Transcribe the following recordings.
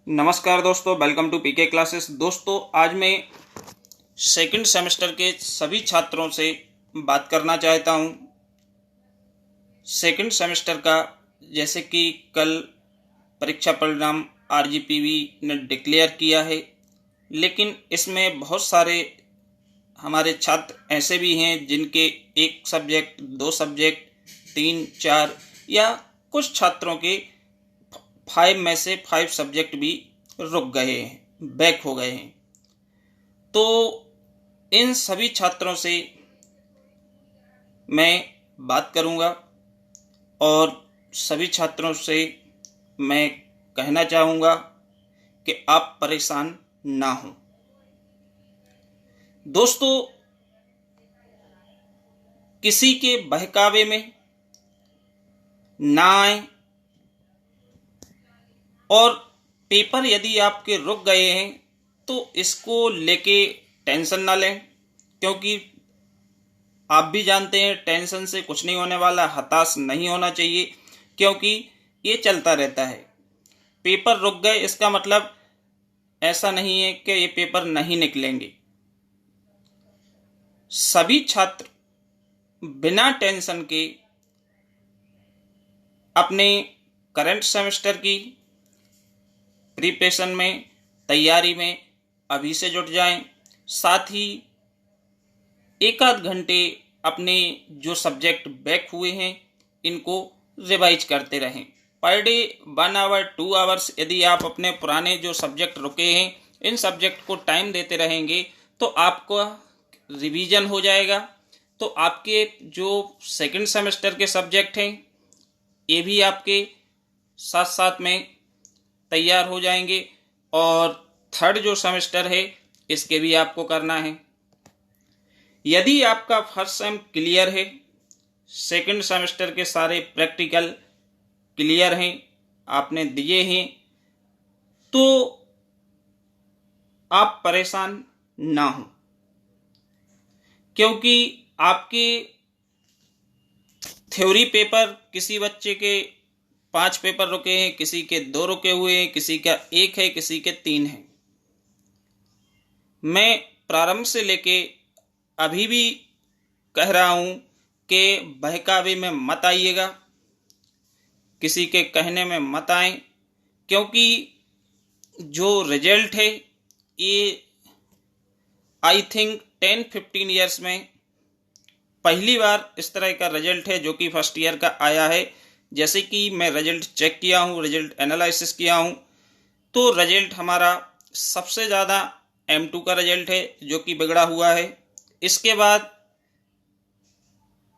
नमस्कार दोस्तों, welcome to PK classes. दोस्तों, आज मैं सेकंड सेमेस्टर के सभी छात्रों से बात करना चाहता हूं। सेकंड सेमेस्टर का जैसे कि कल परीक्षा परिणाम आरजीपीवी ने डिक्लेयर किया है, लेकिन इसमें बहुत सारे हमारे छात्र ऐसे भी हैं जिनके एक सब्जेक्ट, दो सब्जेक्ट, तीन, चार या कुछ छात्रों के 5 में से 5 सब्जेक्ट भी रुक गए हैं, बैक हो गए हैं। तो इन सभी छात्रों से मैं बात करूंगा और सभी छात्रों से मैं कहना चाहूँगा कि आप परेशान ना हों। दोस्तों, किसी के बहकावे में ना आए और पेपर यदि आपके रुक गए हैं तो इसको लेके टेंशन ना लें, क्योंकि आप भी जानते हैं टेंशन से कुछ नहीं होने वाला। हताश नहीं होना चाहिए, क्योंकि ये चलता रहता है। पेपर रुक गए इसका मतलब ऐसा नहीं है कि ये पेपर नहीं निकलेंगे। सभी छात्र बिना टेंशन के अपने करंट सेमेस्टर की प्रिपरेशन में, तैयारी में अभी से जुट जाएं। साथ ही एक आध घंटे अपने जो सब्जेक्ट बैक हुए हैं इनको रिवाइज करते रहें। पर डे 1 आवर 2 आवर्स यदि आप अपने पुराने जो सब्जेक्ट रुके हैं इन सब्जेक्ट को टाइम देते रहेंगे तो आपका रिवीजन हो जाएगा। तो आपके जो सेकंड सेमेस्टर के सब्जेक्ट हैं ये भी आपके साथ साथ में तैयार हो जाएंगे और थर्ड जो सेमेस्टर है इसके भी आपको करना है। यदि आपका फर्स्ट सेम क्लियर है, सेकंड सेमेस्टर के सारे प्रैक्टिकल क्लियर हैं, आपने दिए हैं, तो आप परेशान ना हो, क्योंकि आपके थ्योरी पेपर किसी बच्चे के 5 पेपर रुके हैं, किसी के 2 रुके हुए हैं, किसी का 1 है, किसी के 3 हैं। मैं प्रारंभ से लेके अभी भी कह रहा हूं कि बहकावे में मत आइएगा, किसी के कहने में मत आए, क्योंकि जो रिजल्ट है ये आई थिंक 10-15 ईयर्स में पहली बार इस तरह का रिजल्ट है जो कि फर्स्ट ईयर का आया है। जैसे कि मैं रिजल्ट चेक किया हूँ, रिजल्ट एनालिसिस किया हूँ, तो रिजल्ट हमारा सबसे ज़्यादा M2 का रिजल्ट है जो कि बिगड़ा हुआ है। इसके बाद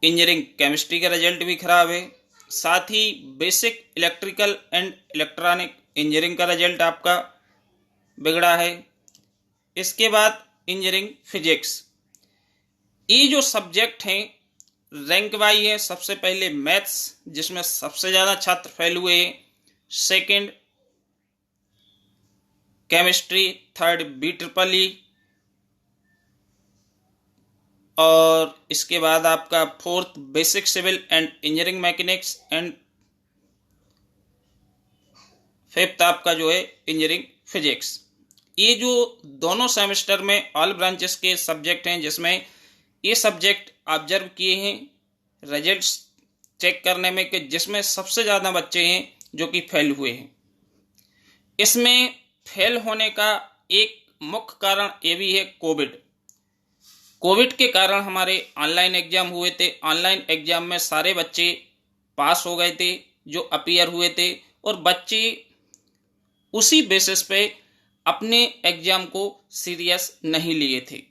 इंजीनियरिंग केमिस्ट्री का रिजल्ट भी खराब है। साथ ही basic electrical and electronic engineering का रिजल्ट आपका बिगड़ा है। इसके बाद इंजीनियरिंग फिजिक्स, ये जो सब्जेक्ट हैं रैंक वाइज है। सबसे पहले मैथ्स जिसमें सबसे ज़्यादा छात्र फेल हुए हैं, सेकंड केमिस्ट्री, थर्ड BEEE, और इसके बाद आपका fourth basic civil and engineering mechanics and fifth आपका जो है इंजीनियरिंग फिजिक्स। ये जो दोनों सेमेस्टर में ऑल ब्रांचेस के सब्जेक्ट हैं जिसमें ये सब्जेक्ट ऑब्जर्व किए हैं रिजल्ट्स चेक करने में कि जिसमें सबसे ज़्यादा बच्चे हैं जो कि फेल हुए हैं। इसमें फेल होने का एक मुख्य कारण ये भी है कोविड के कारण हमारे ऑनलाइन एग्जाम हुए थे। ऑनलाइन एग्जाम में सारे बच्चे पास हो गए थे जो अपीयर हुए थे, और बच्चे उसी बेसिस पे अपने एग्जाम को सीरियस नहीं लिए थे।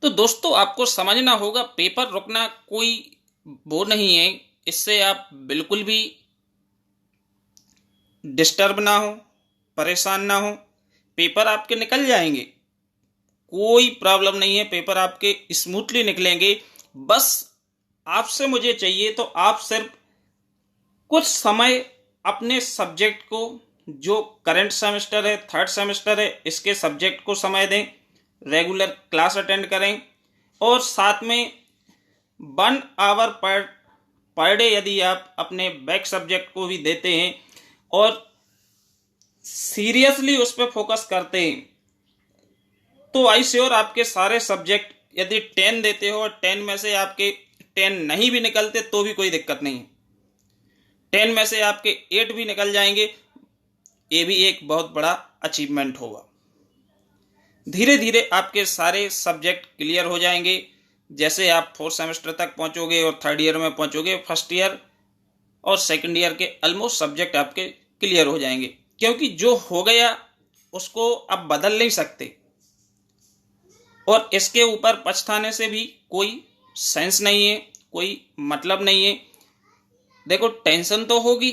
तो दोस्तों, आपको समझना होगा पेपर रुकना कोई वो नहीं है, इससे आप बिल्कुल भी डिस्टर्ब ना हो, परेशान ना हो। पेपर आपके निकल जाएंगे, कोई प्रॉब्लम नहीं है, पेपर आपके स्मूथली निकलेंगे। बस आपसे मुझे चाहिए तो आप सिर्फ कुछ समय अपने सब्जेक्ट को, जो करंट सेमेस्टर है, थर्ड सेमेस्टर है, इसके सब्जेक्ट को समय दें, रेगुलर क्लास अटेंड करें, और साथ में 1 आवर पर डे यदि आप अपने बैक सब्जेक्ट को भी देते हैं और सीरियसली उस पर फोकस करते हैं तो आई श्योर आपके सारे सब्जेक्ट, यदि 10 देते हो और 10 में से आपके 10 नहीं भी निकलते तो भी कोई दिक्कत नहीं है, 10 में से आपके 8 भी निकल जाएंगे, ये भी एक बहुत बड़ा अचीवमेंट होगा। धीरे धीरे आपके सारे सब्जेक्ट क्लियर हो जाएंगे। जैसे आप 4th सेमेस्टर तक पहुंचोगे और 3rd ईयर में पहुंचोगे, 1st ईयर और 2nd ईयर के ऑलमोस्ट सब्जेक्ट आपके क्लियर हो जाएंगे, क्योंकि जो हो गया उसको अब बदल नहीं सकते और इसके ऊपर पछताने से भी कोई सेंस नहीं है, कोई मतलब नहीं है। देखो, टेंशन तो होगी,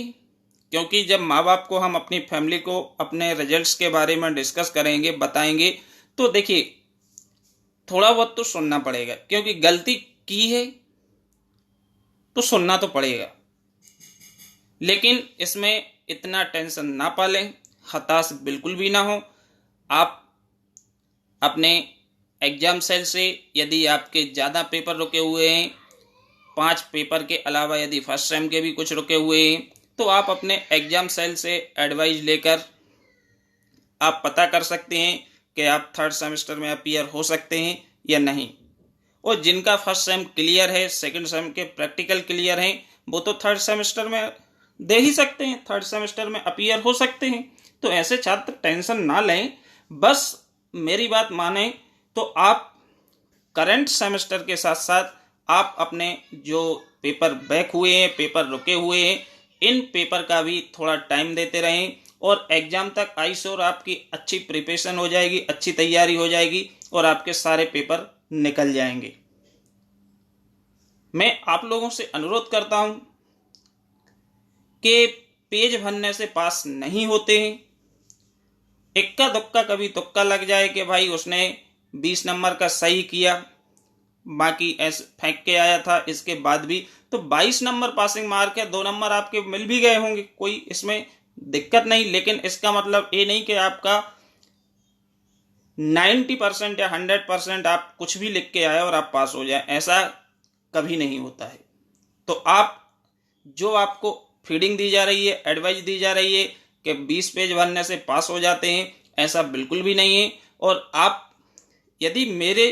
क्योंकि जब माँ बाप को हम अपनी फैमिली को अपने रिजल्ट्स के बारे में डिस्कस करेंगे, बताएंगे, तो देखिए थोड़ा बहुत तो सुनना पड़ेगा, क्योंकि गलती की है तो सुनना तो पड़ेगा। लेकिन इसमें इतना टेंशन ना पालें, हताश बिल्कुल भी ना हो। आप अपने एग्जाम सेल से, यदि आपके ज़्यादा पेपर रुके हुए हैं, 5 पेपर के अलावा यदि फर्स्ट सेम के भी कुछ रुके हुए हैं, तो आप अपने एग्जाम सेल से एडवाइस लेकर आप पता कर सकते हैं कि आप 3rd सेमेस्टर में अपीयर हो सकते हैं या नहीं। और जिनका फर्स्ट सेम क्लियर है, 2nd सेम के प्रैक्टिकल क्लियर हैं, वो तो 3rd सेमेस्टर में दे ही सकते हैं, 3rd सेमेस्टर में अपीयर हो सकते हैं। तो ऐसे छात्र टेंशन ना लें, बस मेरी बात माने तो आप करंट सेमेस्टर के साथ साथ आप अपने जो पेपर बैक हुए हैं, पेपर रुके हुए हैं, इन पेपर का भी थोड़ा टाइम देते रहें और एग्जाम तक आई श्योर आपकी अच्छी प्रिपरेशन हो जाएगी, अच्छी तैयारी हो जाएगी और आपके सारे पेपर निकल जाएंगे। मैं आप लोगों से अनुरोध करता हूं कि पेज भरने से पास नहीं होते हैं। इक्का दुक्का कभी तुक्का लग जाए कि भाई उसने 20 नंबर का सही किया, बाकी ऐसे फेंक के आया था, इसके बाद भी तो 22 नंबर पासिंग मार्क है, 2 नंबर आपके मिल भी गए होंगे, कोई इसमें दिक्कत नहीं। लेकिन इसका मतलब ये नहीं कि आपका 90% या 100% आप कुछ भी लिख के आए और आप पास हो जाए, ऐसा कभी नहीं होता है। तो आप जो आपको फीडिंग दी जा रही है, एडवाइस दी जा रही है कि 20 पेज भरने से पास हो जाते हैं, ऐसा बिल्कुल भी नहीं है। और आप यदि मेरे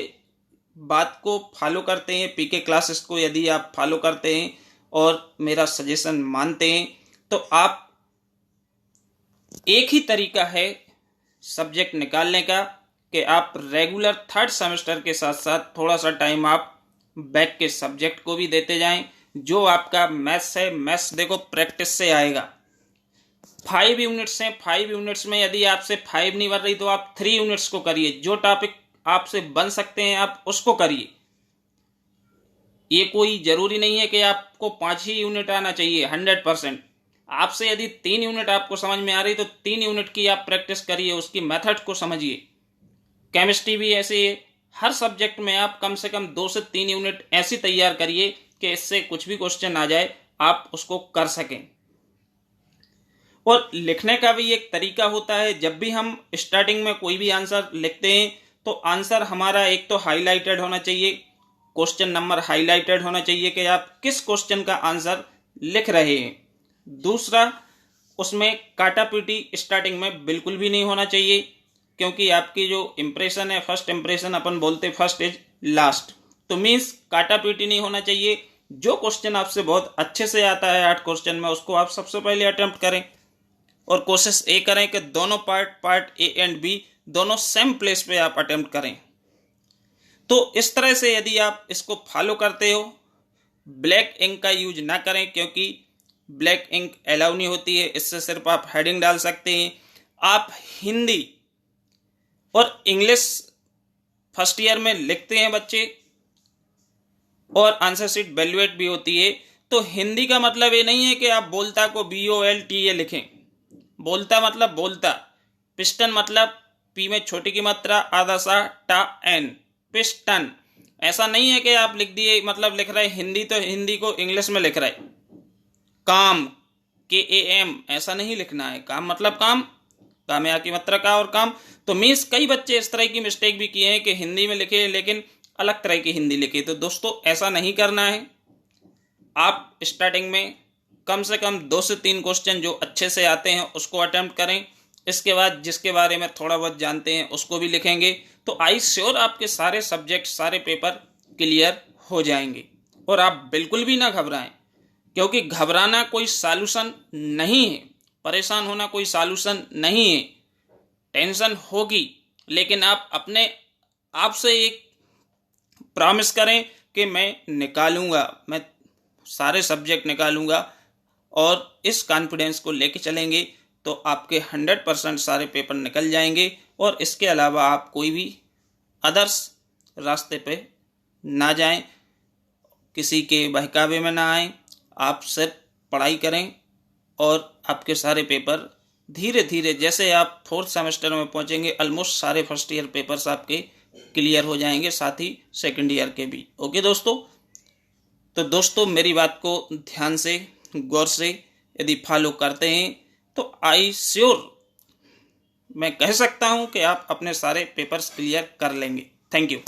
बात को फॉलो करते हैं, पीके क्लासेस को यदि आप फॉलो करते हैं और मेरा सजेशन मानते हैं, तो आप एक ही तरीका है सब्जेक्ट निकालने का कि आप रेगुलर 3rd सेमेस्टर के साथ साथ थोड़ा सा टाइम आप बैक के सब्जेक्ट को भी देते जाएं। जो आपका मैथ्स है, मैथ्स देखो प्रैक्टिस से आएगा। 5 यूनिट्स हैं, 5 यूनिट्स में यदि आपसे 5 नहीं बन रही तो आप 3 यूनिट्स को करिए। जो टॉपिक आपसे बन सकते हैं आप उसको करिए। ये कोई जरूरी नहीं है कि आपको 5 ही यूनिट आना चाहिए 100%। आपसे यदि 3 यूनिट आपको समझ में आ रही तो 3 यूनिट की आप प्रैक्टिस करिए, उसकी मेथड को समझिए। केमिस्ट्री भी ऐसे है, हर सब्जेक्ट में आप कम से कम 2 से 3 यूनिट ऐसी तैयार करिए कि इससे कुछ भी क्वेश्चन आ जाए आप उसको कर सकें। और लिखने का भी एक तरीका होता है। जब भी हम स्टार्टिंग में कोई भी आंसर लिखते हैं तो आंसर हमारा एक तो हाईलाइटेड होना चाहिए, क्वेश्चन नंबर हाईलाइटेड होना चाहिए कि आप किस क्वेश्चन का आंसर लिख रहे हैं। दूसरा, उसमें काटापीटी स्टार्टिंग में बिल्कुल भी नहीं होना चाहिए, क्योंकि आपकी जो इंप्रेशन है, फर्स्ट इंप्रेशन अपन बोलते फर्स्ट इज लास्ट, तो मीन्स काटापीटी नहीं होना चाहिए। जो क्वेश्चन आपसे बहुत अच्छे से आता है 8 क्वेश्चन में, उसको आप सबसे पहले अटेम्प्ट करें और कोशिश ये करें कि दोनों पार्ट ए एंड बी दोनों सेम प्लेस पे आप अटेम्प्ट करें। तो इस तरह से यदि आप इसको फॉलो करते हो, ब्लैक इंक का यूज ना करें, क्योंकि ब्लैक इंक अलाउ नहीं होती है, इससे सिर्फ आप हेडिंग डाल सकते हैं। आप हिंदी और इंग्लिश फर्स्ट ईयर में लिखते हैं बच्चे और आंसर शीट वैल्यूएट भी होती है, तो हिंदी का मतलब ये नहीं है कि आप बोलता को BOLTA लिखें। बोलता मतलब बोलता, पिस्टन मतलब पी में छोटी की मात्रा आधा सा टा एन, पिस्टन। ऐसा नहीं है कि आप लिख दिए मतलब लिख रहे हिंदी तो हिंदी को इंग्लिश में लिख रहे। काम KAM ऐसा नहीं लिखना है। काम मतलब काम, काम या की मात्रा का और काम। तो मीन्स कई बच्चे इस तरह की मिस्टेक भी किए हैं कि हिंदी में लिखे लेकिन अलग तरह की हिंदी लिखी। तो दोस्तों ऐसा नहीं करना है। आप स्टार्टिंग में कम से कम 2 से 3 क्वेश्चन जो अच्छे से आते हैं उसको अटेम्प्ट करें इसके बाद जिसके बारे में थोड़ा बहुत जानते हैं उसको भी लिखेंगे। तो आई श्योर आपके सारे सब्जेक्ट, सारे पेपर क्लियर हो जाएंगे। और आप बिल्कुल भी ना घबराएं, क्योंकि घबराना कोई सॉल्यूशन नहीं है, परेशान होना कोई सॉल्यूशन नहीं है। टेंशन होगी, लेकिन आप अपने आप से एक प्रॉमिस करें कि मैं निकालूंगा, मैं सारे सब्जेक्ट निकालूंगा, और इस कॉन्फिडेंस को लेके चलेंगे तो आपके 100% सारे पेपर निकल जाएंगे। और इसके अलावा आप कोई भी अदर्स रास्ते पे ना जाएं, किसी के बहकावे में ना आएं। आप सिर्फ पढ़ाई करें और आपके सारे पेपर धीरे धीरे, जैसे आप 4th सेमेस्टर में पहुंचेंगे, ऑलमोस्ट सारे फर्स्ट ईयर पेपर्स आपके क्लियर हो जाएंगे, साथ ही सेकंड ईयर के भी। ओके दोस्तों, तो दोस्तों मेरी बात को ध्यान से, गौर से यदि फॉलो करते हैं तो आई श्योर मैं कह सकता हूं कि आप अपने सारे पेपर्स क्लियर कर लेंगे। Thank you.